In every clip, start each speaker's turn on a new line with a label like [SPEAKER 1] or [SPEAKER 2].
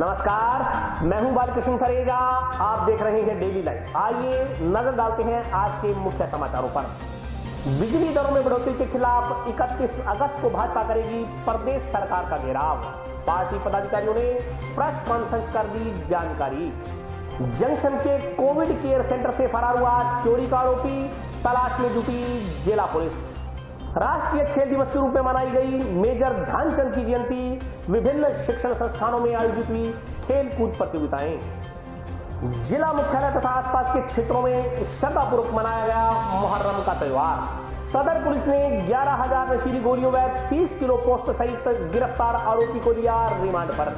[SPEAKER 1] नमस्कार, मैं हूं बालकृष्ण फरेजा। आप देख रहे हैं डेली लाइव। आइए नजर डालते हैं आज के मुख्य समाचारों पर। बिजली दरों में बढ़ोतरी के खिलाफ 31 अगस्त को भाजपा करेगी प्रदेश सरकार का घेराव। पार्टी पदाधिकारियों ने प्रेस कॉन्फ्रेंस कर दी जानकारी। जंक्शन के कोविड केयर सेंटर से फरार हुआ चोरी का आरोपी, तलाश में जुटी जिला पुलिस। राष्ट्रीय खेल दिवस के रूप में मनाई गई मेजर ध्यानचंद की जयंती। विभिन्न शिक्षण संस्थानों में आयोजित हुई खेल कूद प्रतियोगिताएं। जिला मुख्यालय तथा आसपास के क्षेत्रों में श्रद्धापूर्वक मनाया गया मुहर्रम का त्योहार। सदर पुलिस ने 11,000 नशीली गोलियों व 30 किलो पोस्ट सहित गिरफ्तार आरोपी को दिया रिमांड पर।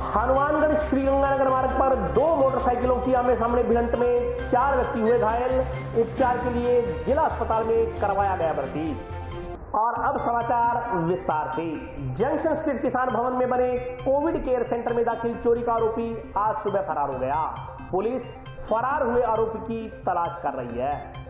[SPEAKER 1] हनुमानगढ़ श्रीगंगानगर मार्ग पर 2 मोटरसाइकिलों की आमने सामने भिड़ंत में 4 व्यक्ति हुए घायल। उपचार के लिए जिला अस्पताल में करवाया गया भर्ती। और अब समाचार विस्तार से। जंक्शन स्थित किसान भवन में बने कोविड केयर सेंटर में दाखिल चोरी का आरोपी आज सुबह फरार हो गया। पुलिस फरार हुए आरोपी की तलाश कर रही है।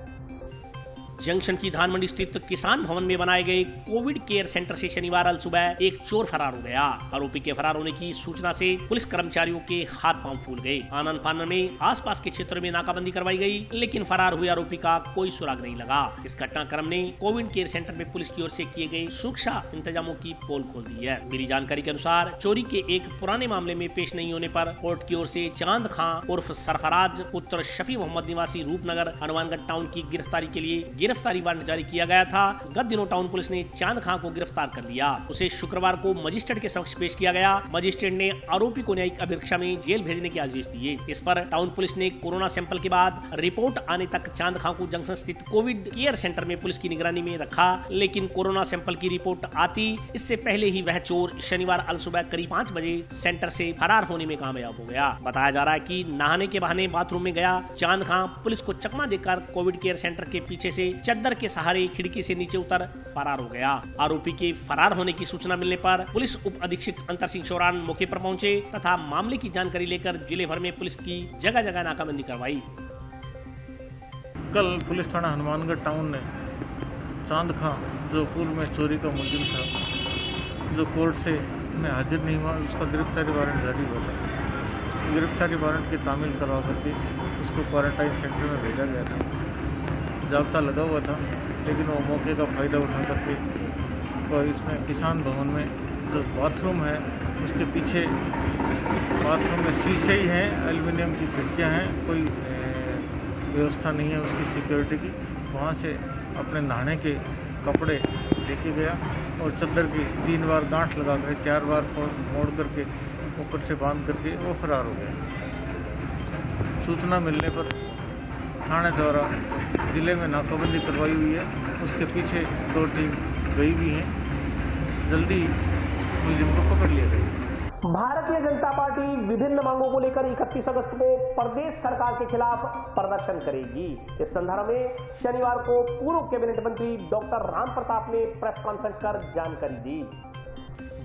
[SPEAKER 2] जंक्शन की धान मंडी स्थित किसान भवन में बनाए गए कोविड केयर सेंटर से शनिवार अल सुबह एक चोर फरार हो गया। आरोपी के फरार होने की सूचना से पुलिस कर्मचारियों के हाथ पांव फूल गए। आनन फानन में आसपास के क्षेत्र में नाकाबंदी करवाई गई, लेकिन फरार हुए आरोपी का कोई सुराग नहीं लगा। इस घटनाक्रम ने कोविड केयर सेंटर में पुलिस की ओर से किए गए सुरक्षा इंतजामों की पोल खोल दी है। मेरी जानकारी के अनुसार चोरी के एक पुराने मामले में पेश नहीं होने पर कोर्ट की ओर से चांद खां उर्फ सरफराज पुत्र शफी मोहम्मद निवासी रूपनगर हनुमानगढ़ टाउन की गिरफ्तारी के लिए गिरफ्तारी वारंट जारी किया गया था। गत दिनों टाउन पुलिस ने चांद खां को गिरफ्तार कर लिया। उसे शुक्रवार को मजिस्ट्रेट के समक्ष पेश किया गया। मजिस्ट्रेट ने आरोपी को न्यायिक अभिरक्षा में जेल भेजने के आदेश दिए। इस पर टाउन पुलिस ने कोरोना सैंपल के बाद रिपोर्ट आने तक चांद खां को जंक्शन स्थित कोविड केयर सेंटर में पुलिस की निगरानी में रखा, लेकिन कोरोना सैंपल की रिपोर्ट आती इससे पहले ही वह चोर शनिवार अल सुबह करीब 5 बजे सेंटर से फरार होने में कामयाब हो गया। बताया जा रहा है कि नहाने के बहाने बाथरूम में गया चांद खां पुलिस को चकमा देकर कोविड केयर सेंटर के पीछे से चद्दर के सहारे खिड़की से नीचे उतर फरार हो गया। आरोपी के फरार होने की सूचना मिलने पर पुलिस उप अधीक्षक अंतर सिंह चौरान मौके पर पहुंचे तथा मामले की जानकारी लेकर जिले भर में पुलिस की जगह जगह नाकाबंदी करवाई।
[SPEAKER 3] कल पुलिस थाना हनुमानगढ़ टाउन ने चांद खां जो पूर्व में चोरी का मुलजिम था, जो कोर्ट से में हाजिर नहीं हुआ, उसका गिरफ्तारी वारंट जारी हुआ था। गिरफ्तारी वारंट की तामील करवा करके उसको क्वारंटाइन सेंटर में भेजा गया था। जाब्ता लगा हुआ था, लेकिन वो मौके का फ़ायदा उठा करके और इसमें किसान भवन में जो बाथरूम है उसके पीछे बाथरूम में शीशे ही हैं, एल्युमिनियम की खिड़कियाँ हैं, कोई व्यवस्था नहीं है उसकी सिक्योरिटी की। वहाँ से अपने नहाने के कपड़े लेके गया और चद्दर की 3 बार गांठ लगा कर 4 बार मोड़ करके ऊपर से बांध करके वो फरार हो गया। सूचना मिलने पर थाने द्वारा जिले में नाकाबंदी करवाई हुई है। उसके पीछे 2 टीम गई भी हैं। जल्दी मुलजिम को पकड़ लिया गया।
[SPEAKER 1] भारतीय जनता पार्टी विभिन्न मांगों को लेकर 31 अगस्त को प्रदेश सरकार के खिलाफ प्रदर्शन करेगी। इस संदर्भ में शनिवार को पूर्व कैबिनेट मंत्री डॉक्टर राम प्रताप ने प्रेस कॉन्फ्रेंस कर जानकारी दी।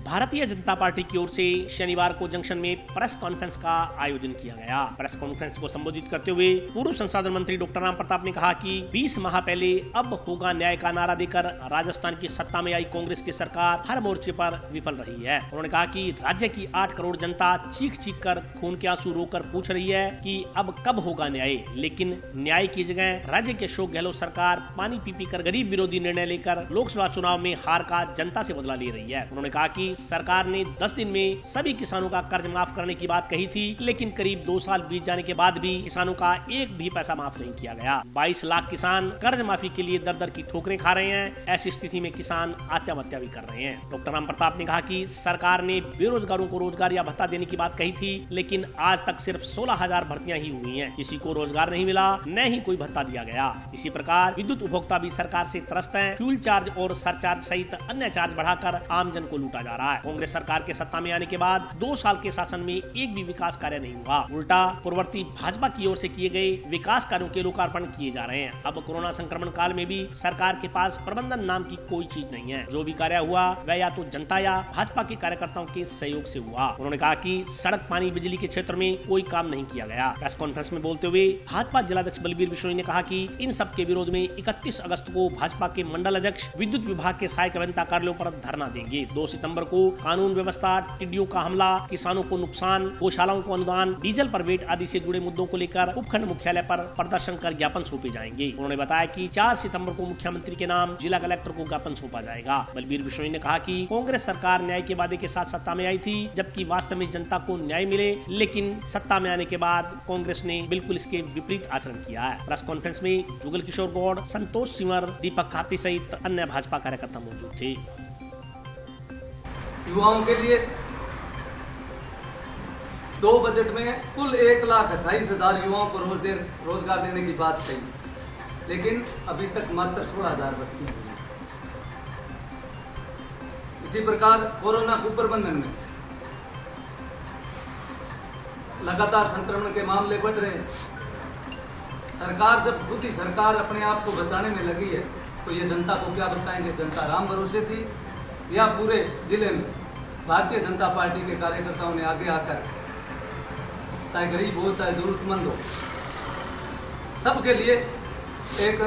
[SPEAKER 2] भारतीय जनता पार्टी की ओर से शनिवार को जंक्शन में प्रेस कॉन्फ्रेंस का आयोजन किया गया। प्रेस कॉन्फ्रेंस को संबोधित करते हुए पूर्व संसाधन मंत्री डॉक्टर राम प्रताप ने कहा कि 20 माह पहले अब होगा न्याय का नारा देकर राजस्थान की सत्ता में आई कांग्रेस की सरकार हर मोर्चे पर विफल रही है। उन्होंने कहा कि राज्य की 8 करोड़ जनता चीख चीख कर खून के आंसू रोकर पूछ रही है कि अब कब होगा न्याय, लेकिन न्याय की जगह राज्य के अशोक गहलोत सरकार पानी पी पी कर गरीब विरोधी निर्णय लेकर लोकसभा चुनाव में हार का जनता से बदला ले रही है। उन्होंने कहा कि सरकार ने 10 दिन में सभी किसानों का कर्ज माफ करने की बात कही थी, लेकिन करीब 2 साल बीत जाने के बाद भी किसानों का एक भी पैसा माफ नहीं किया गया। 22 लाख किसान कर्ज माफी के लिए दर दर की ठोकरें खा रहे हैं। ऐसी स्थिति में किसान आत्महत्या भी कर रहे हैं। डॉक्टर राम प्रताप ने कहा कि सरकार ने बेरोजगारों को रोजगार या भत्ता देने की बात कही थी, लेकिन आज तक सिर्फ 16,000 भर्तियां ही हुई हैं। किसी को रोजगार नहीं मिला, न ही कोई भत्ता दिया गया। इसी प्रकार विद्युत उपभोक्ता भी सरकार से त्रस्त हैं। फ्यूल चार्ज और सरचार्ज सहित अन्य चार्ज बढ़ाकर आमजन को लूटा जा रहा है। कांग्रेस सरकार के सत्ता में आने के बाद 2 साल के शासन में एक भी विकास कार्य नहीं हुआ। उल्टा पूर्ववर्ती भाजपा की ओर से किए गए विकास कार्यों के लोकार्पण किए जा रहे हैं। अब कोरोना संक्रमण काल में भी सरकार के पास प्रबंधन नाम की कोई चीज नहीं है। जो भी कार्य हुआ वह या तो जनता या भाजपा के कार्यकर्ताओं के सहयोग से हुआ। उन्होंने कहा कि सड़क, पानी, बिजली के क्षेत्र में कोई काम नहीं किया गया। प्रेस कॉन्फ्रेंस में बोलते हुए भाजपा जिलाध्यक्ष बलबीर बिश्नोई ने कहा कि इन सब के विरोध में 31 अगस्त को भाजपा के मंडल अध्यक्ष विद्युत विभाग के सहायक अभियंता कार्यालयों पर धरना देंगे। 2 सितंबर को कानून व्यवस्था, टिड्डियों का हमला, किसानों को नुकसान, गौशालाओं को अनुदान, डीजल पर वेट आदि से जुड़े मुद्दों को लेकर उपखंड मुख्यालय पर प्रदर्शन कर ज्ञापन सौंपे जाएंगे। उन्होंने बताया कि 4 सितंबर को मुख्यमंत्री के नाम जिला कलेक्टर को ज्ञापन सौंपा जाएगा। बलबीर बिश्नोई ने कहा कि कांग्रेस सरकार न्याय के वादे के साथ सत्ता में आई थी, जबकि वास्तव में जनता को न्याय मिले, लेकिन सत्ता में आने के बाद कांग्रेस ने बिल्कुल इसके विपरीत आचरण किया है। प्रेस कॉन्फ्रेंस में जुगल किशोर गौड़, संतोष सिमर, दीपक खाती सहित अन्य भाजपा कार्यकर्ता मौजूद थे।
[SPEAKER 4] युवाओं के लिए 2 बजट में कुल 1,28,000 युवाओं को रोजगार देने की बात कही, लेकिन अभी तक मात्र 16,000 बच्चे हैं। इसी प्रकार कोरोना कुप्रबंधन में लगातार संक्रमण के मामले बढ़ रहे हैं। सरकार जब खुद ही सरकार अपने आप को बचाने में लगी है, तो ये जनता को क्या बचाएंगे? जनता राम भरोसे थी या पूरे जिले में भारतीय जनता पार्टी के कार्यकर्ताओं ने आगे आकर, चाहे गरीब हो चाहे जरूरतमंद हो, सबके लिए एक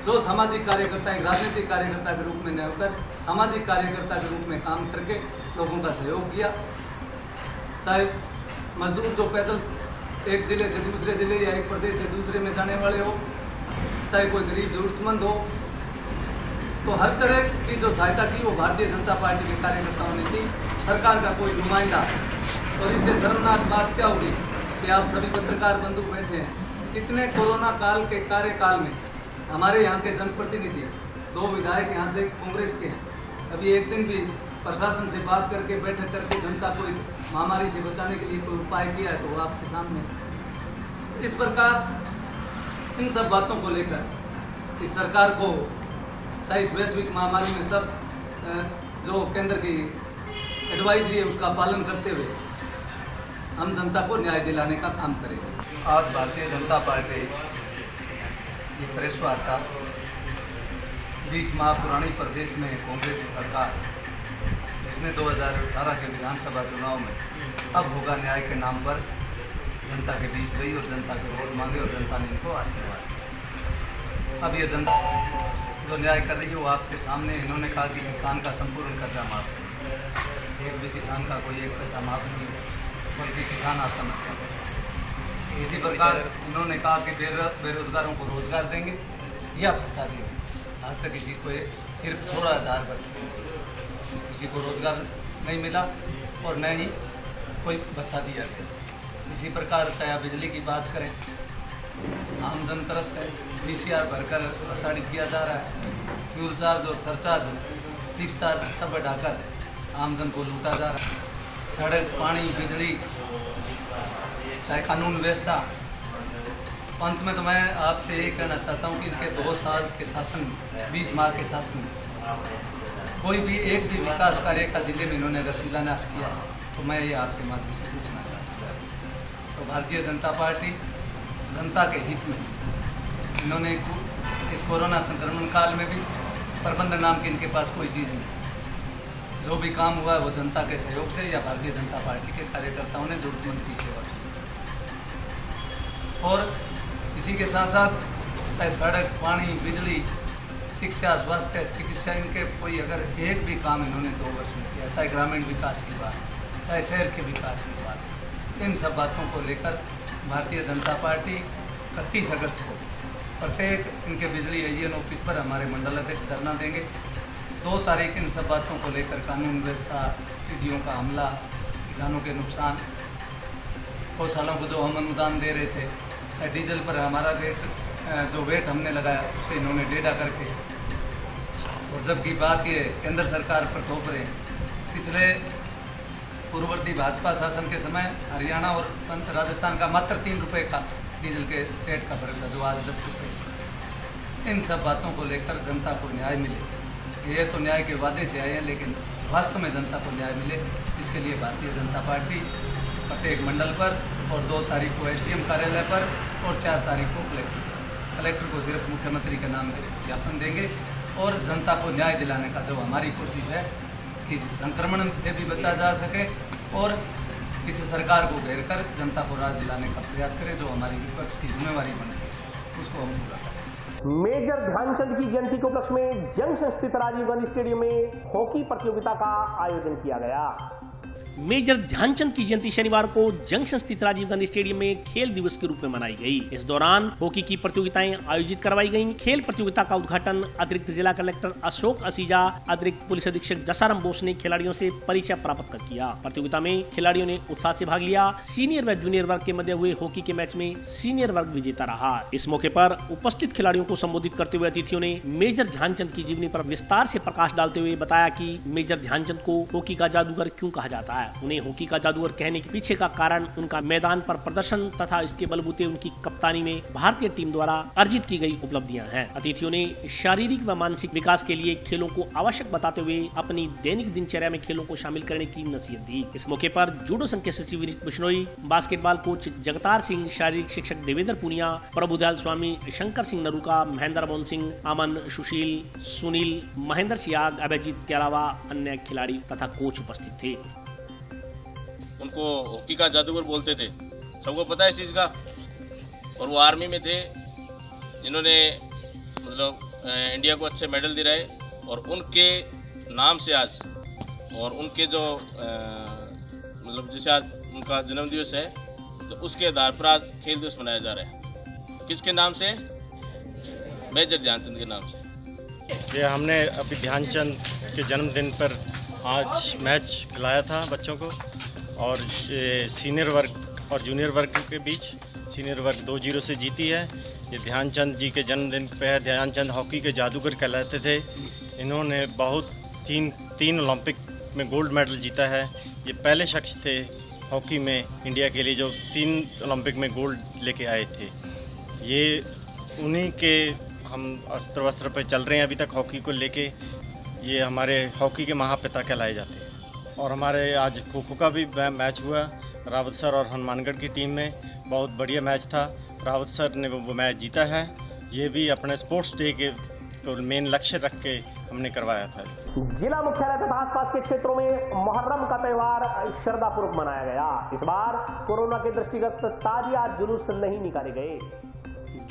[SPEAKER 4] जो सामाजिक कार्यकर्ता, एक राजनीतिक कार्यकर्ता के रूप में न होकर सामाजिक कार्यकर्ता के रूप में काम करके लोगों का सहयोग किया। चाहे मजदूर जो पैदल एक जिले से दूसरे जिले या एक प्रदेश से दूसरे में जाने वाले हो, चाहे कोई गरीब जरूरतमंद हो, तो हर तरह की जो सहायता की वो भारतीय जनता पार्टी के कार्यकर्ताओं ने की। सरकार का कोई नुमाइंदा, और इससे शर्मनाक बात क्या होगी कि आप सभी पत्रकार बंधु बैठे हैं। इतने कोरोना काल के कार्यकाल में हमारे यहाँ के जनप्रतिनिधि, 2 विधायक यहाँ से कांग्रेस के हैं, अभी एक दिन भी प्रशासन से बात करके बैठक करके जनता को इस महामारी से बचाने के लिए कोई उपाय किया है तो वो आपके सामने। इस प्रकार इन सब बातों को लेकर इस सरकार को, चाहे इस वैश्विक महामारी में सब जो केंद्र की एडवाइजरी है उसका पालन करते हुए हम जनता को न्याय दिलाने का काम करेंगे। आज भारतीय जनता पार्टी की प्रेस वार्ता 20 माह पुरानी प्रदेश में कांग्रेस सरकार, जिसने 2018 के विधानसभा चुनाव में अब होगा न्याय के नाम पर जनता के बीच गई और जनता के वोट मांगे और जनता ने इनको आशीर्वाद दिया। अब ये जनता जो न्याय कर रही है वो आपके सामने। इन्होंने कहा कि किसान का संपूर्ण कर्जा माफ करें, एक भी किसान का कोई एक पैसा माफ नहीं हो, बल्कि किसान आत्महत्या करें। इसी प्रकार इन्होंने कहा कि बेरोजगारों को रोजगार देंगे या भत्ता देंगे। आज तक किसी को सिर्फ 16,000 बच्चे, किसी को रोजगार नहीं मिला और न ही कोई भत्ता दिया गया। इसी प्रकार चाहे बिजली की बात करें, आमजन त्रस्त है, VCR भरकर प्रताड़ित किया जा रहा है। फ्यूल चार्ज और सरचार्ज, फिक्स चार्ज सब बढ़ाकर आमजन को लूटा जा रहा है। सड़क, पानी, बिजली, चाहे कानून व्यवस्था। अंत में तो मैं आपसे यही कहना चाहता हूँ कि इनके 2 साल के शासन, 20 माह के शासन में कोई भी एक भी विकास कार्य का जिले में इन्होंने अगर शिलान्यास किया तो मैं ये आपके माध्यम से पूछना चाहता हूँ। तो भारतीय जनता पार्टी जनता के हित में इन्होंने इस कोरोना संक्रमण काल में भी प्रबंध नाम की इनके पास कोई चीज़ नहीं। जो भी काम हुआ है वो जनता के सहयोग से या भारतीय जनता पार्टी के कार्यकर्ताओं ने जरूरतमंद की सेवा की। और इसी के साथ साथ चाहे सड़क, पानी, बिजली, शिक्षा, स्वास्थ्य, चिकित्सा, इनके कोई अगर एक भी काम इन्होंने 2 वर्ष में किया, चाहे ग्रामीण विकास की बात, चाहे शहर के विकास की बात, इन सब बातों को लेकर भारतीय जनता पार्टी 31 अगस्त को प्रत्येक इनके बिजली एजीएन ऑफिस पर हमारे मंडल अध्यक्ष धरना देंगे। 2 तारीख इन सब बातों को लेकर कानून व्यवस्था, टिड्डियों का हमला, किसानों के नुकसान, गौशालों को जो हम अनुदान दे रहे थे, चाहे डीजल पर हमारा रेट जो वेट हमने लगाया उसे इन्होंने डेढ़ा करके, और जबकि बात ये केंद्र सरकार पर थोप रहे। पिछले पूर्ववर्ती भाजपा शासन के समय हरियाणा और राजस्थान का मात्र 3 रुपये का डीजल के रेट का फर्क था, जो आज 10 रुपये। इन सब बातों को लेकर जनता को न्याय मिले, ये तो न्याय के वादे से आए हैं, लेकिन वास्तव में जनता को न्याय मिले, इसके लिए भारतीय जनता पार्टी प्रत्येक मंडल पर और 2 तारीख को SDM कार्यालय पर और 4 तारीख को कलेक्टर को सिर्फ मुख्यमंत्री के नाम ज्ञापन देंगे और जनता को न्याय दिलाने का जो हमारी कोशिश है कि संक्रमण से भी बचा जा सके और इस सरकार को घेर कर जनता को राज दिलाने का प्रयास करें, जो हमारी विपक्ष की जिम्मेवारी बनती है उसको हम पूरा करें।
[SPEAKER 1] मेजर ध्यानचंद की जयंती के उपलक्ष्य में जंक्शन स्थित राजीव गांधी स्टेडियम में हॉकी प्रतियोगिता का आयोजन किया गया।
[SPEAKER 2] मेजर ध्यानचंद की जयंती शनिवार को जंक्शन स्थित राजीव गांधी स्टेडियम में खेल दिवस के रूप में मनाई गई। इस दौरान हॉकी की प्रतियोगिताएं आयोजित करवाई गईं। खेल प्रतियोगिता का उद्घाटन अतिरिक्त जिला कलेक्टर अशोक असीजा, अतिरिक्त पुलिस अधीक्षक जसाराम बोस ने खिलाड़ियों से परिचय प्राप्त कर किया। प्रतियोगिता में खिलाड़ियों ने उत्साह से भाग लिया। सीनियर व जूनियर वर्ग के मध्य हुए हॉकी के मैच में सीनियर वर्ग विजेता रहा। इस मौके पर उपस्थित खिलाड़ियों को संबोधित करते हुए अतिथियों ने मेजर ध्यानचंद की जीवनी पर विस्तार से प्रकाश डालते हुए बताया कि मेजर ध्यानचंद को हॉकी का जादूगर क्यों कहा जाता है। उन्हें हॉकी का जादूगर कहने के पीछे का कारण उनका मैदान पर प्रदर्शन तथा इसके बलबूते उनकी कप्तानी में भारतीय टीम द्वारा अर्जित की गई उपलब्धियां हैं। अतिथियों ने शारीरिक व मानसिक विकास के लिए खेलों को आवश्यक बताते हुए अपनी दैनिक दिनचर्या में खेलों को शामिल करने की नसीहत दी। इस मौके पर जूडो संघ के सचिव विनीत बिश्नोई, बास्केटबॉल कोच जगतार सिंह, शारीरिक शिक्षक देवेंद्र पुनिया, प्रभुदयाल स्वामी, शंकर सिंह नरूका, महेंद्र मोहन सिंह, अमन, सुशील, सुनील, महेंद्र सियाग, अभिजीत के अलावा अन्य खिलाड़ी तथा कोच उपस्थित थे।
[SPEAKER 5] उनको हॉकी का जादूगर बोलते थे, सबको पता है इस चीज़ का। और वो आर्मी में थे जिन्होंने मतलब इंडिया को अच्छे मेडल दिलाए और उनके नाम से आज और उनके जो मतलब जैसे आज उनका जन्मदिवस है तो उसके आधार पर आज खेल दिवस मनाया जा रहा है। किसके नाम से? मेजर ध्यानचंद के नाम से।
[SPEAKER 6] ये हमने अभी ध्यानचंद के जन्मदिन पर आज मैच खिलाया था बच्चों को और सीनियर वर्ग और जूनियर वर्ग के बीच सीनियर वर्ग 2-0 से जीती है। ये ध्यानचंद जी के जन्मदिन पे है। ध्यानचंद हॉकी के जादूगर कहलाते थे। इन्होंने बहुत तीन ओलंपिक में गोल्ड मेडल जीता है। ये पहले शख्स थे हॉकी में इंडिया के लिए जो 3 ओलंपिक में गोल्ड लेके आए थे। ये उन्हीं के हम अस्त्र वस्त्र पर चल रहे हैं अभी तक हॉकी को लेके। ये हमारे हॉकी के महापिता कहलाए जाते हैं। और हमारे आज खो खो का भी मैच हुआ रावत सर और हनुमानगढ़ की टीम में। बहुत बढ़िया मैच था। रावत सर ने वो मैच जीता है। ये भी अपने स्पोर्ट्स डे के तो मेन लक्ष्य रख के हमने करवाया था।
[SPEAKER 1] जिला मुख्यालय तथा आसपास के क्षेत्रों में मुहर्रम का त्योहार श्रद्धापूर्वक मनाया गया। इस बार कोरोना के दृष्टिगत ताजिया जुलूस नहीं निकाले गए।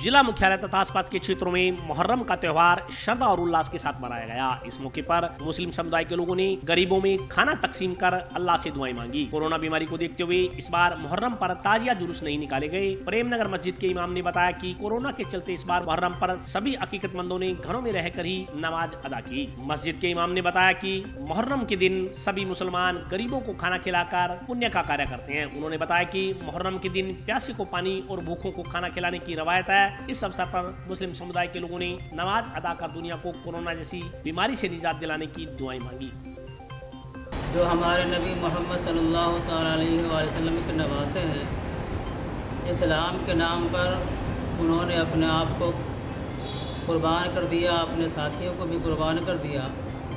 [SPEAKER 2] जिला मुख्यालय तथा आसपास के क्षेत्रों में मुहर्रम का त्योहार श्रद्धा और उल्लास के साथ मनाया गया। इस मौके पर मुस्लिम समुदाय के लोगों ने गरीबों में खाना तकसीम कर अल्लाह से दुआएं मांगी। कोरोना बीमारी को देखते हुए इस बार मुहर्रम पर ताजिया जुलूस नहीं निकाले गए। प्रेमनगर मस्जिद के इमाम ने बताया कि कोरोना के चलते इस बार मुहर्रम पर सभी अकीकतमंदों ने घरों में रहकर ही नमाज अदा की। मस्जिद के इमाम ने बताया कि मुहर्रम के दिन सभी मुसलमान गरीबों को खाना खिलाकर पुण्य का कार्य करते हैं। उन्होंने बताया कि मुहर्रम के दिन प्यासे को पानी और भूखों को खाना खिलाने की रवायत है। इस अवसर पर मुस्लिम समुदाय के लोगों ने नमाज अदा कर दुनिया को कोरोना जैसी बीमारी से निजात दिलाने की दुआएं मांगी।
[SPEAKER 7] जो हमारे नबी मोहम्मद सल्लल्लाहु अलैहि वसल्लम के नवासे हैं, इस्लाम के नाम पर उन्होंने अपने आप को कुर्बान कर दिया, अपने साथियों को भी कुर्बान कर दिया।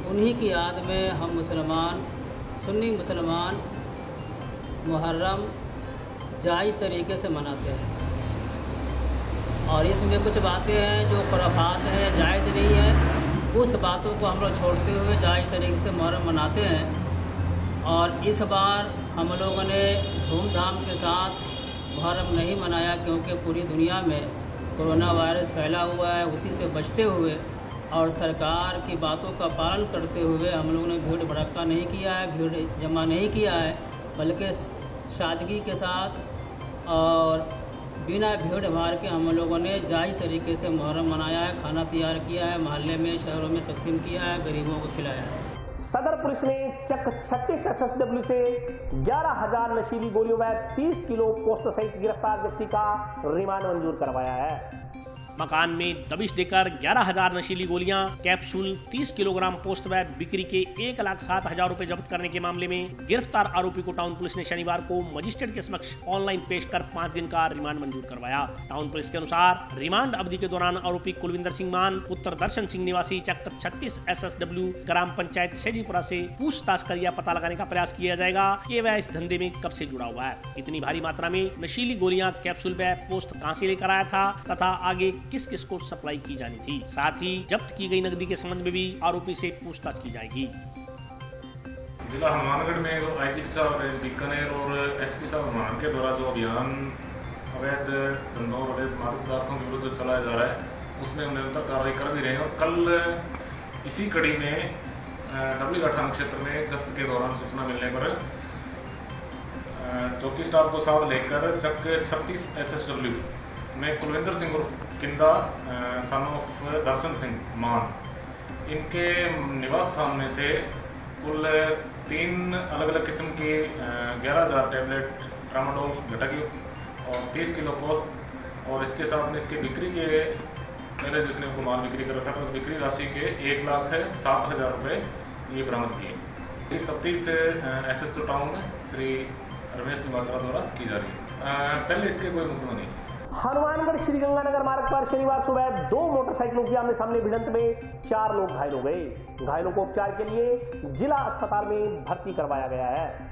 [SPEAKER 7] उन्हीं की याद में हम मुसलमान, सुन्नी मुसलमान मुहर्रम जायज़ तरीके से मनाते हैं। और इसमें कुछ बातें हैं जो खुराफात हैं, जायज़ नहीं है। उस बातों को हम लोग छोड़ते हुए जायज़ तरीके से मुहर्रम मनाते हैं। और इस बार हम लोगों ने धूमधाम के साथ मुहर्रम नहीं मनाया क्योंकि पूरी दुनिया में कोरोना वायरस फैला हुआ है। उसी से बचते हुए और सरकार की बातों का पालन करते हुए हम लोगों ने भीड़ भड़क्का नहीं किया है, भीड़ जमा नहीं किया है, बल्कि सादगी के साथ और बिना भीड़ भाड़ के हम लोगों ने जायज़ तरीके से मुहर्रम मनाया है। खाना तैयार किया है, मोहल्ले में शहरों में तकसीम किया है, गरीबों को खिलाया है।
[SPEAKER 1] सदर पुलिस ने चक 36 SSW से 11,000 नशीली गोलियों व 30 किलो पोस्ट सहित गिरफ्तार व्यक्ति का रिमांड मंजूर करवाया है।
[SPEAKER 2] मकान में दबिश देकर 11,000 नशीली गोलियां, कैप्सूल, 30 किलोग्राम पोस्ट व बिक्री के 1,07,000 रुपए जब्त करने के मामले में गिरफ्तार आरोपी को टाउन पुलिस ने शनिवार को मजिस्ट्रेट के समक्ष ऑनलाइन पेश कर 5 दिन का रिमांड मंजूर करवाया। टाउन पुलिस के अनुसार रिमांड अवधि के दौरान आरोपी कुलविंदर सिंह मान पुत्र दर्शन सिंह निवासी चक 36 SSW ग्राम पंचायत सेजीपुरा से पूछताछ कर यह पता लगाने का प्रयास किया जाएगा कि वह इस धंधे में कब से जुड़ा हुआ है, इतनी भारी मात्रा में नशीली गोलियां, कैप्सूल व पोस्ट कहां से लेकर आया था तथा आगे किस किस को सप्लाई की जानी थी। साथ ही जब्त की गई नकदी के संबंध में भी आरोपी से पूछताछ की जाएगी।
[SPEAKER 8] जिला हनुमानगढ़ में आईजी साहब बीकानेर और एसपी साहब हनुमान के द्वारा जो अभियान अवैध धंधों और अवैध मादक पदार्थों के विरुद्ध चलाया जा रहा है, उसमें निरंतर कार्रवाई कर भी रहे हैं। और कल इसी कड़ी में डबलीघाट थाना क्षेत्र में गश्त के दौरान सूचना मिलने पर चौकी स्टाफ को साथ लेकर चक 36 SSW में कुलविंदर सिंह उर्फ किंदा सन ऑफ दर्शन सिंह मान, इनके निवास स्थान में से कुल 3 अलग अलग किस्म की 11,000 टैबलेट ट्रामाडोल घटक और 30 किलो पोस्त और इसके साथ में इसके बिक्री के पहले जिसने को माल बिक्री कर रखा था उस बिक्री राशि के 1,07,000 रुपये ये बरामद किए। तफ्तीश SHO टाउन में श्री रमेश श्रीवास्तव द्वारा की जा रही है। पहले इसके कोई मुकदमा नहीं।
[SPEAKER 1] हनुमानगढ़ श्रीगंगानगर मार्ग पर शनिवार सुबह 2 मोटरसाइकिलों की आमने सामने भिड़ंत में 4 लोग घायल हो गए। घायलों को उपचार के लिए जिला अस्पताल में भर्ती करवाया गया है।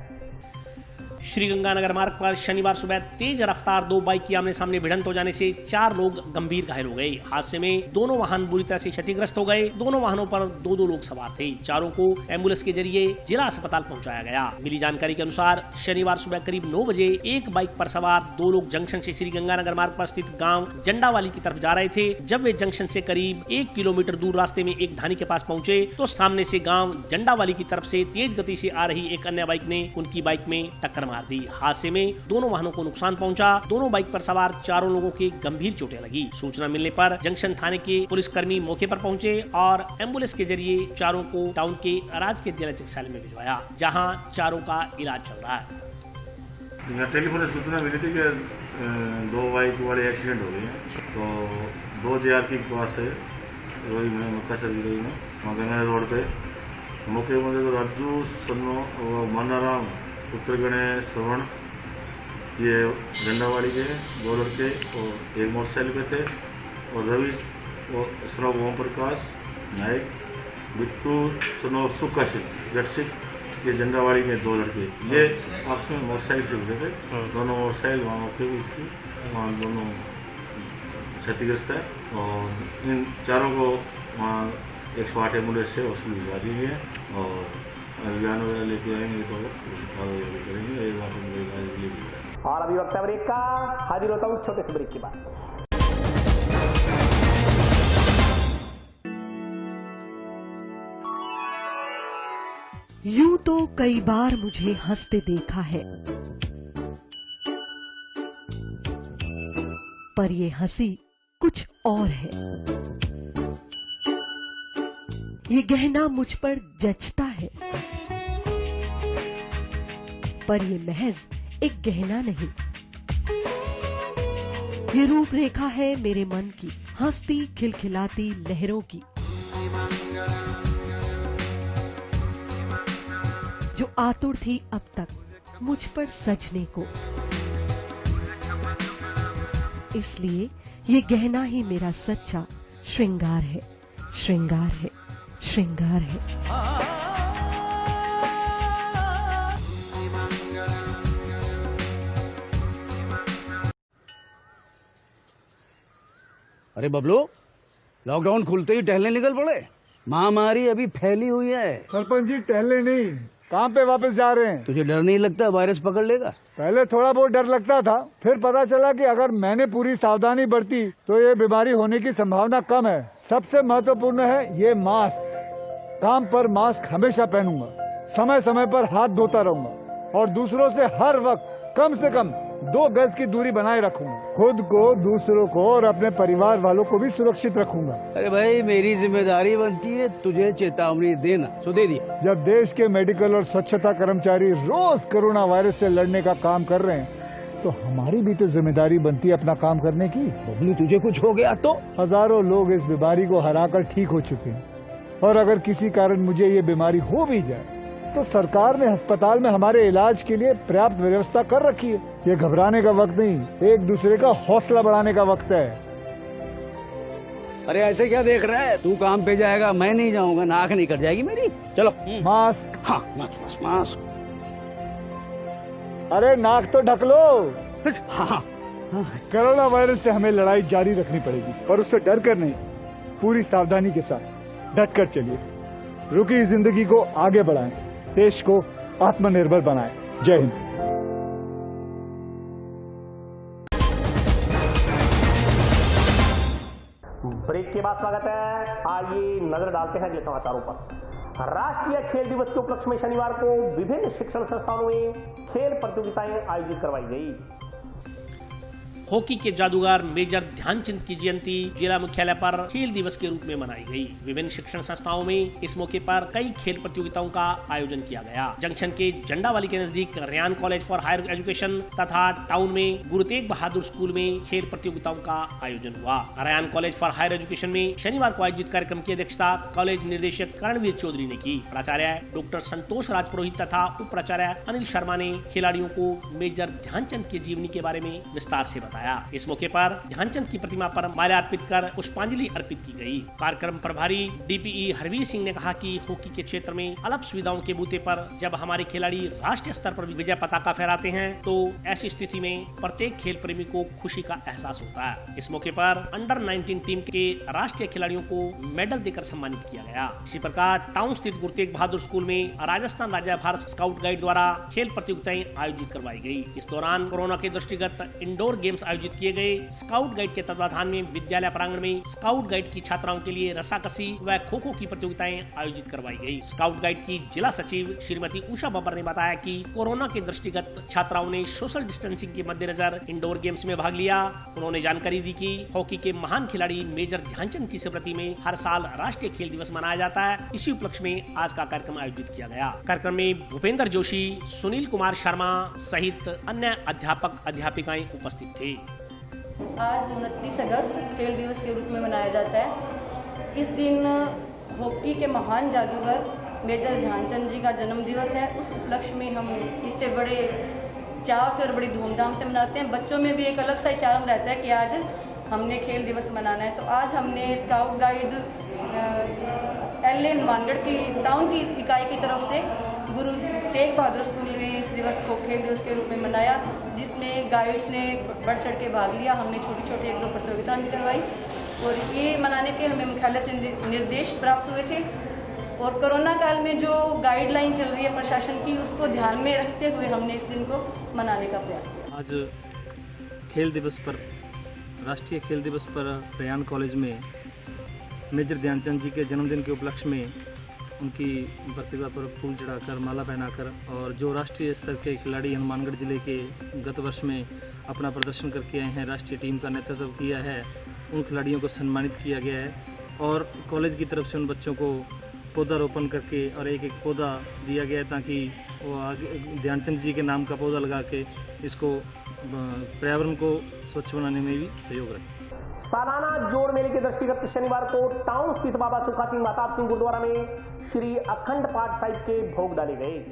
[SPEAKER 2] श्रीगंगानगर मार्ग पर शनिवार सुबह तेज रफ्तार 2 बाइक की आमने सामने भिड़ंत हो जाने से 4 लोग गंभीर घायल हो गए। हादसे में दोनों वाहन बुरी तरह से क्षतिग्रस्त हो गए। दोनों वाहनों पर 2 लोग सवार थे। चारों को एम्बुलेंस के जरिए जिला अस्पताल पहुंचाया गया। मिली जानकारी के अनुसार शनिवार सुबह करीब 9 बजे एक बाइक पर सवार 2 लोग जंक्शन से श्रीगंगानगर मार्ग पर स्थित गाँव जंडावाली की तरफ जा रहे थे। जब वे जंक्शन से करीब 1 किलोमीटर दूर रास्ते में एक ढानी के पास पहुंचे तो सामने से गाँव जंडावाली की तरफ से तेज गति से आ रही एक अन्य बाइक ने उनकी बाइक में टक्कर मार दी। हादसे में दोनों वाहनों को नुकसान पहुंचा। दोनों बाइक पर सवार 4 लोगों के गंभीर चोटें लगी। सूचना मिलने पर जंक्शन थाने के पुलिसकर्मी मौके पर पहुंचे और एम्बुलेंस के जरिए चारों को टाउन के राजकीय जिला चिकित्सालय में भिजवाया, जहां चारों का इलाज चल रहा है।
[SPEAKER 9] टेलीफोन से सूचना मिली थी कि 2 बाइक वाले एक्सीडेंट हो गए हैं, तो 2 JR के पास है वही में मक्का सर्जरी में गंगा रोड पे मौके पर राजू सन्नो और मानाराम पुत्र गणेश श्रवण ये झंडावाड़ी के 2 लड़के और एक मोटरसाइकिल पे थे और रवि और सनोव ओम प्रकाश नायक बिट्टू सनोव सुक्का सिंह जट सिंह ये झंडावाड़ी के 2 लड़के ये आपस में मोटरसाइकिल से उठे थे। दोनों मोटरसाइकिल वहाँ पे हुई थी, वहाँ दोनों क्षतिग्रस्त है और इन चारों को वहाँ 108 एम्बुलेंस से हॉस्पिटल भिजवा दी गई है और अभियान वगैरह लेके आएंगे तो उसको करेंगे। एक बार
[SPEAKER 1] और अभी वक्त है ब्रेक का। हाजिर होता हूँ छोटे से ब्रेक के बाद।
[SPEAKER 10] यूं तो कई बार मुझे हंसते देखा है, पर ये हंसी कुछ और है। ये गहना मुझ पर जचता है, पर ये महज एक गहना नहीं, ये रूपरेखा है मेरे मन की, हंसती खिलखिलाती लहरों की, जो आतुर थी अब तक मुझ पर सजने को। इसलिए ये गहना ही मेरा सच्चा श्रृंगार है, श्रृंगार है, श्रृंगार है।
[SPEAKER 11] अरे बबलू, लॉकडाउन खुलते ही टहलने निकल पड़े। महामारी अभी फैली हुई है।
[SPEAKER 12] सरपंच जी टहलने नहीं, काम पे वापस जा रहे हैं।
[SPEAKER 11] तुझे डर नहीं लगता वायरस पकड़ लेगा?
[SPEAKER 12] पहले थोड़ा बहुत डर लगता था, फिर पता चला कि अगर मैंने पूरी सावधानी बरती तो ये बीमारी होने की संभावना कम है। सबसे महत्वपूर्ण है ये मास्क। काम पर मास्क हमेशा पहनूंगा, समय समय पर हाथ धोता रहूंगा और दूसरों से हर वक्त कम से कम 2 गज की दूरी बनाए रखूंगा। खुद को, दूसरों को और अपने परिवार वालों को भी सुरक्षित रखूंगा।
[SPEAKER 11] अरे भाई, मेरी जिम्मेदारी बनती है तुझे चेतावनी देना, तो दे दिया।
[SPEAKER 12] जब देश के मेडिकल और स्वच्छता कर्मचारी रोज कोरोना वायरस से लड़ने का काम कर रहे हैं, तो हमारी भी तो जिम्मेदारी बनती है अपना काम करने की।
[SPEAKER 11] बबलू, तुझे कुछ हो गया तो?
[SPEAKER 12] हजारों लोग इस बीमारी को हराकर ठीक हो चुके हैं, और अगर किसी कारण मुझे ये बीमारी हो भी जाए तो सरकार ने अस्पताल में हमारे इलाज के लिए पर्याप्त व्यवस्था कर रखी है। ये घबराने का वक्त नहीं, एक दूसरे का हौसला बढ़ाने का वक्त है।
[SPEAKER 11] अरे ऐसे क्या देख रहा है? तू काम पे जाएगा, मैं नहीं जाऊंगा, नाक नहीं कट जाएगी मेरी। चलो
[SPEAKER 12] मास्क।
[SPEAKER 11] हाँ, मास्क मास्क।
[SPEAKER 12] अरे नाक तो ढक लो।
[SPEAKER 11] हाँ।
[SPEAKER 12] कोरोना वायरस से हमें लड़ाई जारी रखनी पड़ेगी, पर उससे डर कर नहीं, पूरी सावधानी के साथ डट कर चलिए। रुकी जिंदगी को आगे बढ़ाएं, देश को आत्मनिर्भर बनाएं। जय हिंद।
[SPEAKER 1] ब्रेक के बाद स्वागत है। आइए नजर डालते हैं अगले समाचारों पर। राष्ट्रीय खेल दिवस के उपलक्ष्य में शनिवार को विभिन्न शिक्षण संस्थानों में खेल प्रतियोगिताएं आयोजित करवाई गई।
[SPEAKER 2] हॉकी के जादूगर मेजर ध्यानचंद की जयंती जिला मुख्यालय पर खेल दिवस के रूप में मनाई गई। विभिन्न शिक्षण संस्थाओं में इस मौके पर कई खेल प्रतियोगिताओं का आयोजन किया गया। जंक्शन के झंडावाली के नजदीक Ryan college for higher education तथा टाउन में गुरु तेग बहादुर स्कूल में खेल प्रतियोगिताओं का आयोजन हुआ। Ryan college for higher education में शनिवार को आयोजित कार्यक्रम की अध्यक्षता कॉलेज निदेशक करणवीर चौधरी ने की। प्राचार्य डॉक्टर संतोष राज पुरोहित तथा उप प्राचार्य अनिल शर्मा ने खिलाड़ियों को मेजर ध्यानचंद की जीवनी के बारे में विस्तार से बताया। इस मौके पर ध्यानचंद की प्रतिमा पर माल्या अर्पित कर पुष्पांजलि अर्पित की गई। कार्यक्रम प्रभारी डीपीई हरवीर सिंह ने कहा कि हॉकी के क्षेत्र में अल्प सुविधाओं के बूते पर जब हमारे खिलाड़ी राष्ट्रीय स्तर पर विजय पताका फहराते हैं तो ऐसी स्थिति में प्रत्येक खेल प्रेमी को खुशी का एहसास होता है। इस मौके पर अंडर 19 टीम के राष्ट्रीय खिलाड़ियों को मेडल देकर सम्मानित किया गया। इसी प्रकार टाउन स्थित गुरु तेग बहादुर स्कूल में राजस्थान राज्य भारत स्काउट गाइड द्वारा खेल प्रतियोगिताएं आयोजित करवाई गई। इस दौरान कोरोना के दृष्टिगत इंडोर गेम्स आयोजित किए गए। स्काउट गाइड के तत्वाधान में विद्यालय प्रांगण में स्काउट गाइड की छात्राओं के लिए रस्साकसी व खो खो की प्रतियोगिताएं आयोजित करवाई गई। स्काउट गाइड की जिला सचिव श्रीमती उषा बब्बर ने बताया कि कोरोना के दृष्टिगत छात्राओं ने सोशल डिस्टेंसिंग के मद्देनजर इंडोर गेम्स में भाग लिया। उन्होंने जानकारी दी कि हॉकी के महान खिलाड़ी मेजर ध्यानचंद की स्मृति में हर साल राष्ट्रीय खेल दिवस मनाया जाता है। इसी उपलक्ष्य में आज का कार्यक्रम आयोजित किया गया। कार्यक्रम में भूपेंद्र जोशी, सुनील कुमार शर्मा सहित अन्य अध्यापक अध्यापिकाएं उपस्थित थे।
[SPEAKER 13] आज 29 अगस्त खेल दिवस के रूप में मनाया जाता है। इस दिन हॉकी के महान जादूगर मेजर ध्यानचंद जी का जन्म दिवस है। उस उपलक्ष्य में हम इसे बड़े चाव से और बड़ी धूमधाम से मनाते हैं। बच्चों में भी एक अलग सा चार्म रहता है कि आज हमने खेल दिवस मनाना है। तो आज हमने स्काउट गाइड LA हनुमानगढ़ की टाउन की इकाई की तरफ से गुरु तेग बहादुर स्कूल में इस दिवस को खेल दिवस के रूप में मनाया, जिसमें गाइड्स ने बढ़ चढ़ के भाग लिया। हमने छोटी छोटी 1-2 प्रतियोगिता भी करवाई और ये मनाने के हमें मुख्यालय से निर्देश प्राप्त हुए थे। और कोरोना काल में जो गाइडलाइन चल रही है प्रशासन की, उसको ध्यान में रखते हुए हमने इस दिन को मनाने का प्रयास किया।
[SPEAKER 14] आज खेल दिवस पर, राष्ट्रीय खेल दिवस पर रयान कॉलेज में मेजर ध्यानचंद जी के जन्मदिन के उपलक्ष्य में उनकी प्रतिभा पर फूल चढ़ाकर, माला पहनाकर और जो राष्ट्रीय स्तर के खिलाड़ी हनुमानगढ़ जिले के गत वर्ष में अपना प्रदर्शन करके आए हैं, राष्ट्रीय टीम का नेतृत्व किया है, उन खिलाड़ियों को सम्मानित किया गया है। और कॉलेज की तरफ से उन बच्चों को पौधारोपण करके और एक एक पौधा दिया गया है ताकि वो आगे ध्यानचंद जी के नाम का पौधा लगा के इसको पर्यावरण को स्वच्छ बनाने में भी सहयोग रहे।
[SPEAKER 1] सालाना जोड़ मेले के दृष्टिगत शनिवार को टाउन स्थित बाबा सुखा सिंह महताब सिंह गुरुद्वारा में श्री अखंड पाठ साहिब के भोग डाले गए।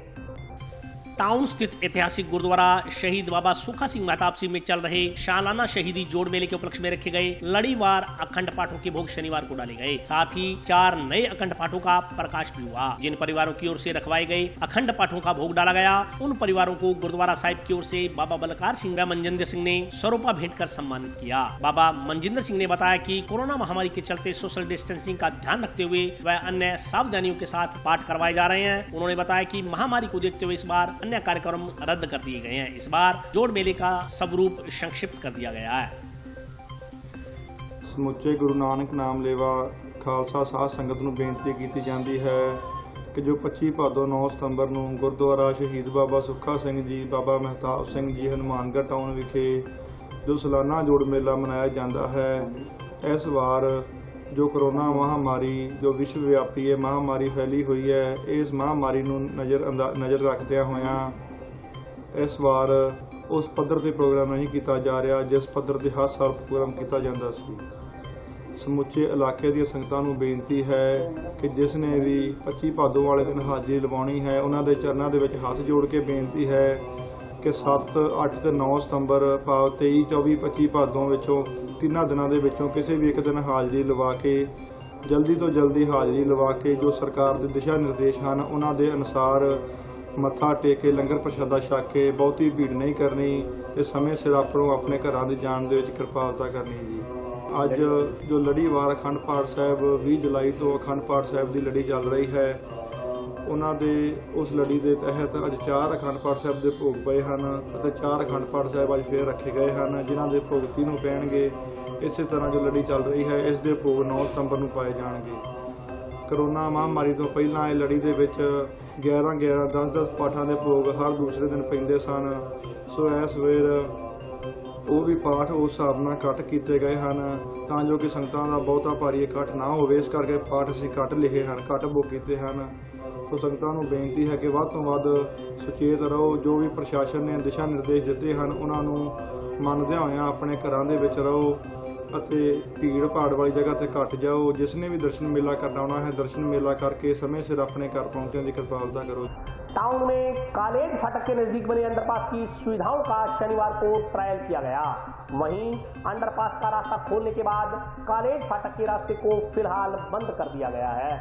[SPEAKER 2] टाउन स्थित ऐतिहासिक गुरुद्वारा शहीद बाबा सुखा सिंह महताब सिंह में चल रहे सालाना शहीदी जोड़ मेले के उपलक्ष्य में रखे गए लड़ीवार अखंड पाठों के भोग शनिवार को डाले गए। साथ ही 4 नए अखंड पाठों का प्रकाश भी हुआ। जिन परिवारों की ओर से रखवाए गए अखंड पाठों का भोग डाला गया, उन परिवारों को गुरुद्वारा साहिब की ओर से बाबा बलकार सिंह व मनजिंदर सिंह ने स्वरूपा भेंट कर सम्मानित किया। बाबा मनजिंदर सिंह ने बताया कि कोरोना महामारी के चलते सोशल डिस्टेंसिंग का ध्यान रखते हुए व अन्य सावधानियों के साथ पाठ करवाए जा रहे हैं। उन्होंने बताया कि महामारी को देखते हुए इस बार अन्य कार्यक्रम रद्द कर दिए गए हैं। इस बार जोड़ मेले का स्वरूप संक्षिप्त कर दिया गया है।
[SPEAKER 15] ਸਮੁੱਚੇ ਗੁਰੂ ਨਾਨਕ ਨਾਮ ਲੇਵਾ ਖਾਲਸਾ ਸਾਧ ਸੰਗਤ ਨੂੰ ਬੇਨਤੀ ਕੀਤੀ ਜਾਂਦੀ ਹੈ ਕਿ ਜੋ 25 ਭਾਦੋਂ 9 ਸਤੰਬਰ ਨੂੰ ਗੁਰਦੁਆਰਾ ਸ਼ਹੀਦ ਬਾਬਾ ਸੁੱਖਾ ਸਿੰਘ ਜੀ, ਬਾਬਾ ਮਹਿਤਾਬ ਸਿੰਘ ਜੀ ਹਨੂਮਾਨਗੜ੍ਹ ਟਾਊਨ ਵਿਖੇ ਜੋ ਸਾਲਾਨਾ ਜੋੜ ਮੇਲਾ ਮਨਾਇਆ ਜਾਂਦਾ ਹੈ, ਇਸ ਵਾਰ ਜੋ ਕਰੋਨਾ ਮਹਾਮਾਰੀ ਜੋ ਵਿਸ਼ਵ ਵਿਆਪੀ ਹੈ ਮਹਾਮਾਰੀ ਫੈਲੀ ਹੋਈ ਹੈ, ਇਸ ਮਹਾਮਾਰੀ ਨੂੰ ਨਜ਼ਰ ਰੱਖਦਿਆਂ ਹੋਇਆਂ ਇਸ ਵਾਰ ਉਸ ਪੱਧਰ ਤੇ ਪ੍ਰੋਗਰਾਮ ਨਹੀਂ ਕੀਤਾ ਜਾ ਰਿਹਾ ਜਿਸ ਪੱਧਰ ਤੇ ਹਰ ਸਾਲ ਪ੍ਰੋਗਰਾਮ ਕੀਤਾ ਜਾਂਦਾ ਸੀ। ਸਮੁੱਚੇ ਇਲਾਕੇ ਦੀਆਂ ਸੰਗਤਾਂ ਨੂੰ ਬੇਨਤੀ ਹੈ ਕਿ ਜਿਸ ਨੇ ਵੀ 25 ਭਾਦੋਂ ਵਾਲੇ ਦਿਨ ਹਾਜ਼ਰੀ ਲਵਾਉਣੀ ਹੈ, ਉਹਨਾਂ ਦੇ ਚਰਨਾਂ ਦੇ ਵਿੱਚ ਹੱਥ ਜੋੜ ਕੇ ਬੇਨਤੀ ਹੈ ਕਿ 7, 8 ਤੇ 9 ਸਤੰਬਰ ਭਾਵ 23, 24, 25 ਭਾਦੋਂ ਵਿੱਚੋਂ 3 ਦਿਨਾਂ ਦੇ ਵਿੱਚੋਂ ਕਿਸੇ ਵੀ ਇੱਕ ਦਿਨ ਹਾਜ਼ਰੀ ਲਵਾ ਕੇ ਜਲਦੀ ਤੋਂ ਜਲਦੀ ਹਾਜ਼ਰੀ ਲਵਾ ਕੇ ਜੋ ਸਰਕਾਰ ਦੇ ਦਿਸ਼ਾ ਨਿਰਦੇਸ਼ ਹਨ ਉਹਨਾਂ ਦੇ ਅਨੁਸਾਰ ਮੱਥਾ ਟੇਕ ਕੇ ਲੰਗਰ ਪ੍ਰਸ਼ਾਦਾ ਛਕ ਕੇ ਬਹੁਤੀ ਭੀੜ ਨਹੀਂ ਕਰਨੀ ਤੇ ਸਮੇਂ ਸਿਰ ਆਪਣੋਂ ਆਪਣੇ ਘਰਾਂ ਦੇ ਜਾਣ ਦੇ ਵਿੱਚ ਕਿਰਪਾਲਤਾ ਕਰਨੀ ਜੀ। ਅੱਜ ਜੋ ਲੜੀਵਾਰ ਅਖੰਡ ਪਾਠ ਸਾਹਿਬ 20 ਜੁਲਾਈ ਤੋਂ ਅਖੰਡ ਪਾਠ ਸਾਹਿਬ ਦੀ ਲੜੀ ਚੱਲ ਰਹੀ ਹੈ, ਉਹਨਾਂ ਦੇ ਉਸ ਲੜੀ ਦੇ ਤਹਿਤ ਅੱਜ 4 ਅਖੰਡ ਪਾਠ ਸਾਹਿਬ ਦੇ ਭੋਗ ਪਏ ਹਨ ਅਤੇ 4 ਅਖੰਡ ਪਾਠ ਸਾਹਿਬ ਅੱਜ ਫੇਰ ਰੱਖੇ ਗਏ ਹਨ, ਜਿਨ੍ਹਾਂ ਦੇ ਭੋਗ 3 ਨੂੰ ਪੈਣਗੇ। ਇਸੇ ਤਰ੍ਹਾਂ ਜੋ ਲੜੀ ਚੱਲ ਰਹੀ ਹੈ ਇਸ ਦੇ ਭੋਗ 9 ਸਤੰਬਰ ਨੂੰ ਪਾਏ ਜਾਣਗੇ। ਕਰੋਨਾ ਮਹਾਮਾਰੀ ਤੋਂ ਪਹਿਲਾਂ ਇਹ ਲੜੀ ਦੇ ਵਿੱਚ 11-11, 10-10 ਪਾਠਾਂ ਦੇ ਭੋਗ ਹਰ ਦੂਸਰੇ ਦਿਨ ਪੈਂਦੇ ਸਨ। ਸੋ ਇਸ ਵੇਰ ਉਹ ਵੀ ਪਾਠ ਉਸ ਹਿਸਾਬ ਨਾਲ ਘੱਟ ਕੀਤੇ ਗਏ ਹਨ ਤਾਂ ਜੋ ਕਿ ਸੰਗਤਾਂ ਦਾ ਬਹੁਤਾ ਭਾਰੀ ਇਕੱਠ ਨਾ ਹੋਵੇ। ਇਸ ਕਰਕੇ ਪਾਠ ਅਸੀਂ ਘੱਟ ਲਿਖੇ ਹਨ, ਘੱਟ ਬੁੱਕ ਕੀਤੇ ਹਨ। ਸੋ ਸੰਗਤਾਂ ਨੂੰ ਬੇਨਤੀ ਹੈ ਕਿ ਵੱਧ ਤੋਂ ਵੱਧ ਸੁਚੇਤ ਰਹੋ। ਜੋ ਵੀ ਪ੍ਰਸ਼ਾਸਨ ਨੇ ਦਿਸ਼ਾ ਨਿਰਦੇਸ਼ ਦਿੱਤੇ ਹਨ ਉਹਨਾਂ ਨੂੰ ਮੰਨਦਿਆਂ ਹੋਇਆਂ ਆਪਣੇ ਘਰਾਂ ਦੇ ਵਿੱਚ ਰਹੋ ਅਤੇ ਭੀੜ ਭਾੜ ਵਾਲੀ ਜਗ੍ਹਾ ਤੇ ਘੱਟ जाओ। जिसने भी दर्शन मेला करना होना है दर्शन मेला करके समय सिर अपने घर पहुंचने की कृपालता करो।
[SPEAKER 1] टाउन में कॉलेज फाटक के नजदीक बने अंडरपास की सुविधाओं का शनिवार को ट्रायल किया गया। वहीं अंडरपास का रास्ता खोलने के बाद कॉलेज फाटक के रास्ते को फिलहाल बंद कर दिया गया है।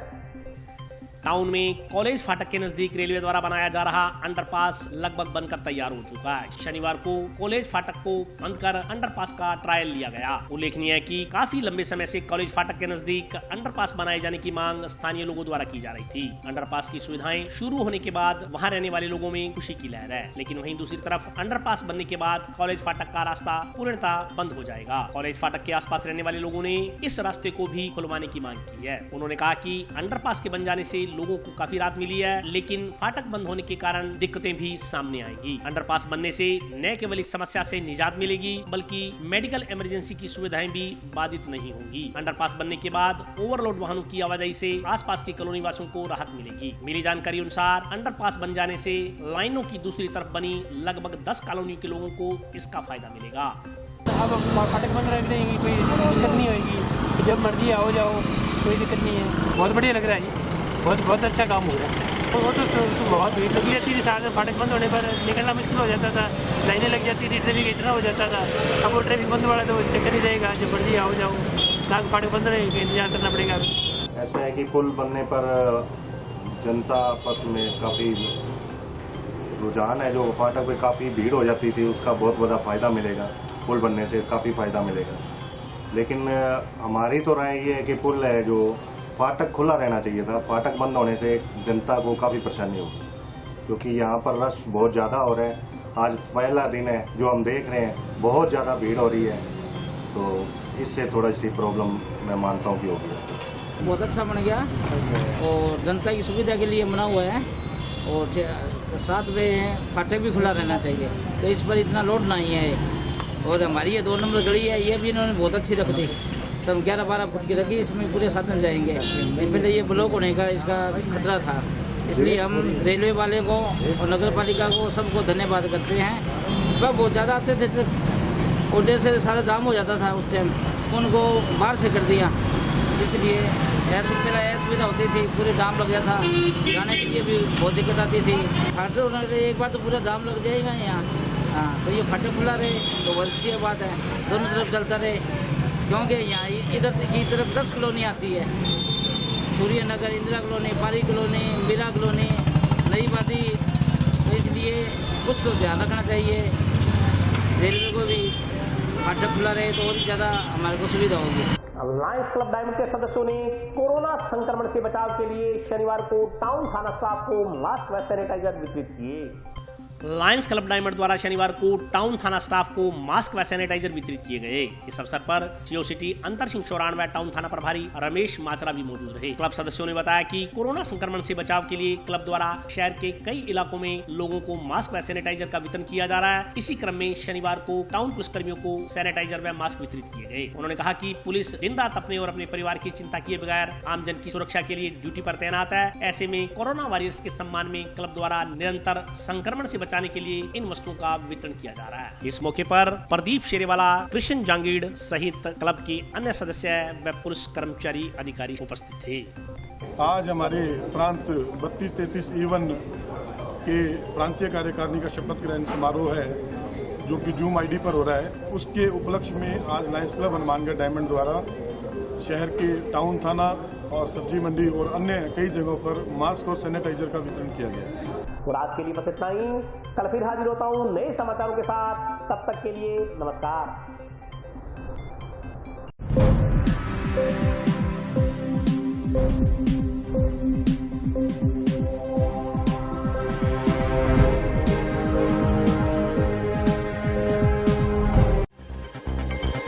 [SPEAKER 2] टाउन में कॉलेज फाटक के नजदीक रेलवे द्वारा बनाया जा रहा अंडरपास लगभग बनकर तैयार हो चुका है। शनिवार को कॉलेज फाटक को बंद कर अंडरपास का ट्रायल लिया गया। उल्लेखनीय है कि काफी लंबे समय से कॉलेज फाटक के नजदीक अंडरपास बनाए जाने की मांग स्थानीय लोगों द्वारा की जा रही थी। अंडरपास की सुविधाएं शुरू होने के बाद वहां रहने वाले लोगों में खुशी की लहर है, लेकिन वहीं दूसरी तरफ अंडरपास बनने के बाद कॉलेज फाटक का रास्ता पूर्णतः बंद हो जाएगा। कॉलेज फाटक के आसपास रहने वाले लोगों ने इस रास्ते को भी खुलवाने की मांग की है। उन्होंने कहा कि अंडरपास के बन जाने से लोगों को काफी राहत मिली है, लेकिन फाटक बंद होने के कारण दिक्कतें भी सामने आएंगी। अंडरपास बनने से न केवल इस समस्या से निजात मिलेगी बल्कि मेडिकल इमरजेंसी की सुविधाएं भी बाधित नहीं होंगी। अंडरपास बनने के बाद ओवरलोड वाहनों की आवाजाही से आसपास के कॉलोनी वासियों को राहत मिलेगी। मिली जानकारी अनुसार अंडरपास बन जाने से लाइनों की दूसरी तरफ बनी लगभग 10 कॉलोनियों के लोगों को इसका फायदा मिलेगा।
[SPEAKER 16] अब फाटक बंद रहेंगे, कोई दिक्कत नहीं होगी, जब मर्जी आओ जाओ, कोई दिक्कत नहीं है। बहुत बढ़िया लग रहा है, बहुत अच्छा काम हो रहा है। तो वो तो बहुत भीड़ लगी रहती थी, साथ में फाटक बंद होने पर निकलना मुश्किल हो जाता था, लाइनें लग जाती थी, ट्रैफिक इतना हो जाता था। अब वो ट्रैफिक बंद वाला तो चक्कर ही रहेगा, जब मर्जी आओ जाओ, ना फाटक बंद रहेगा इंतजार करना पड़ेगा।
[SPEAKER 6] ऐसा है कि पुल बनने पर जनता आपस में काफ़ी रुझान है, जो फाटक पे काफ़ी भीड़ हो जाती थी उसका बहुत बड़ा फ़ायदा मिलेगा। पुल बनने से काफ़ी फ़ायदा मिलेगा, लेकिन हमारी तो राय ये है कि पुल है जो फाटक खुला रहना चाहिए था। फाटक बंद होने से जनता को काफ़ी परेशानी होगी, क्योंकि यहाँ पर रश बहुत ज़्यादा हो रहा है। आज पहला दिन है जो हम देख रहे हैं, बहुत ज़्यादा भीड़ हो रही है, तो इससे थोड़ी सी प्रॉब्लम मैं मानता हूँ कि होगी।
[SPEAKER 7] बहुत अच्छा बन गया और जनता की सुविधा के लिए बना हुआ है, और साथ में फाटक भी खुला रहना चाहिए, तो इस पर इतना लोड नहीं है। और हमारी ये 2 नंबर गली है, ये भी इन्होंने बहुत अच्छी रख दी, सब 11-12 फुट की रखी, इसमें पूरे साधन जाएंगे। पहले ये ब्लॉक होने का इसका खतरा था, इसलिए हम रेलवे वाले को और नगर पालिका को सबको धन्यवाद करते हैं। वह बहुत ज़्यादा आते थे और देर से सारा जाम हो जाता था, उस टाइम उनको बाहर से कर दिया, इसलिए पहले असुविधा होती थी, पूरे जाम लग जाता, जाने के लिए भी बहुत दिक्कत आती थी। फाटक होने के एक बार तो पूरा जाम लग जाएगा यहाँ। हाँ, तो ये फाटक खुला रहे तो बहुत अच्छी बात है, दोनों तरफ चलता रहे, क्योंकि यहाँ इधर की तरफ 10 कॉलोनी आती है, सूर्य नगर, इंदिरा कॉलोनी, पारी कॉलोनी, मीरा कॉलोनी, नई बादी, तो इसलिए कुछ तो ध्यान रखना चाहिए। रेलवे को भी फाटक खुला रहे तो और ज़्यादा हमारे को सुविधा होगी।
[SPEAKER 1] लायंस क्लब डायमंड के सदस्यों ने कोरोना संक्रमण से बचाव के लिए शनिवार को टाउन थाना स्टाफ को मास्क व सैनिटाइजर वितरित किए।
[SPEAKER 2] लायंस क्लब डायमंड द्वारा शनिवार को टाउन थाना स्टाफ को मास्क व सैनिटाइजर वितरित किए गए। इस अवसर पर जियो सिटी अंतर सिंह चौरान व टाउन थाना प्रभारी रमेश माचरा भी मौजूद रहे। क्लब सदस्यों ने बताया कि कोरोना संक्रमण से बचाव के लिए क्लब द्वारा शहर के कई इलाकों में लोगों को मास्क व सैनिटाइजर का वितरण किया जा रहा है। इसी क्रम में शनिवार को टाउन पुलिस कर्मियों को सैनिटाइजर व मास्क वितरित किए गए। उन्होंने कहा कि पुलिस दिन रात अपने और अपने परिवार की चिंता किए बगैर आमजन की सुरक्षा के लिए ड्यूटी पर तैनात है। ऐसे में कोरोना वॉरियर्स के सम्मान में क्लब द्वारा निरंतर संक्रमण से बचाने के लिए इन वस्तुओं का वितरण किया जा रहा है। इस मौके पर प्रदीप शेरेवाला, कृष्ण जांगीड़ सहित क्लब के अन्य सदस्य व पुलिस कर्मचारी अधिकारी उपस्थित थे।
[SPEAKER 17] आज हमारे प्रांत 32-33 E1 के प्रांतीय कार्यकारिणी का शपथ ग्रहण समारोह है, जो कि जूम आईडी पर हो रहा है। उसके उपलक्ष्य में आज लायंस क्लब हनुमानगढ़ डायमंड द्वारा शहर के टाउन थाना और सब्जी मंडी और अन्य कई जगहों पर मास्क और सैनिटाइजर का वितरण किया गया।
[SPEAKER 1] और आज के लिए बस इतना ही। कल फिर हाजिर होता हूँ नए समाचारों के साथ, तब तक के लिए नमस्कार।